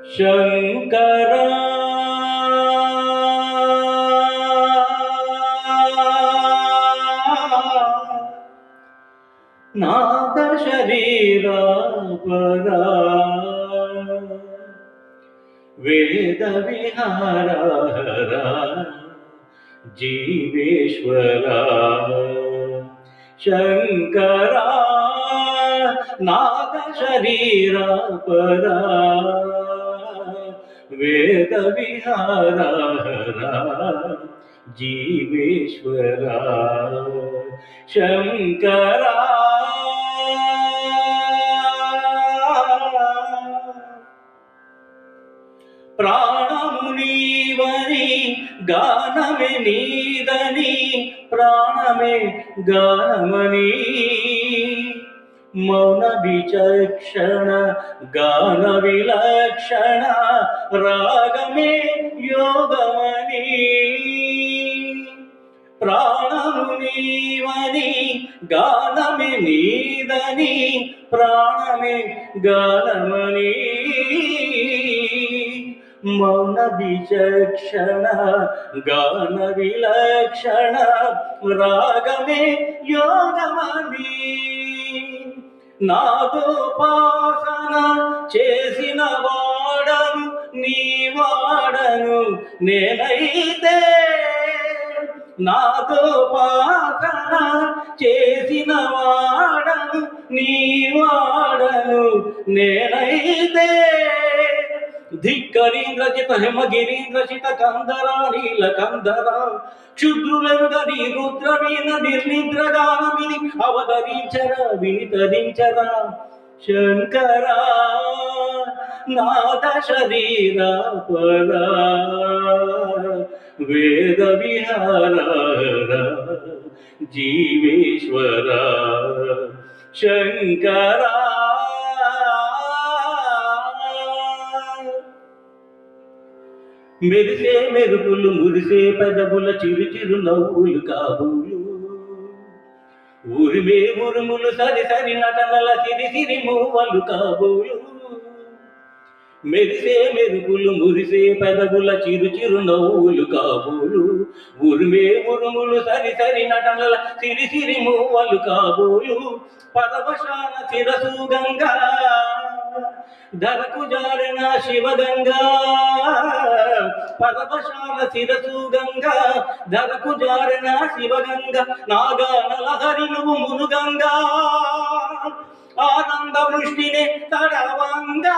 శంకరా నాద శరీరా పరా వేద విహారా జీవేశ్వరా శంకరా నాద శరీరా పరా వేద విహారా జీవేశ్వరా శంకరా ప్రాణము నీవని గానమే నీదని ప్రాణమే గానమని మౌన విచక్షణ గాన విలక్షణ రాగమే యోగమని ప్రాణము నీవని గానమే నీదని ప్రాణమే గానమని మౌన విచక్షణ గాన విలక్షణ రాగమే యోగమని నాదోపాసన చేసిన వాడను నీ వాడను నేనైతే నాదోపాసన చేసిన వాడను నీ వాడను నేనైతే ధిక్కరీంద్రచిత హిమగిరీంద్రచిత కందరా నీల కందరా క్షుద్రులరుగని రుద్రవీణ నిర్నిద్రగానమిని అవతరించరా వినితరించరా శంకరా నాద శరీరా పరా వేద విహారా జీవేశ్వరా శంకరా మెరిసే మెరుపులు మురిసే పెదవుల చిరు చిరు నవ్వులు కాబూలు ఊరిమే ఉరుములు సరి సరి నటనల సిరి సిరి మూవలు కాబూలు మెరిసే మెరుపులు మురిసే పెదవుల చిరు చిరు నవ్వులు కాబూలు ఉరిమే ఉరుములు సరి సరి నటనల సిరి సిరి మూవలు కాబూలు పరవశాన శిరసు గంగా ధరకు జారిన శివగంగా పరవశాల శిరసు గంగా ధరకు జారిన శివగంగా నాగా నలహరి నువ్వు మునుగంగా ఆనంద వృష్టిని తడవంగా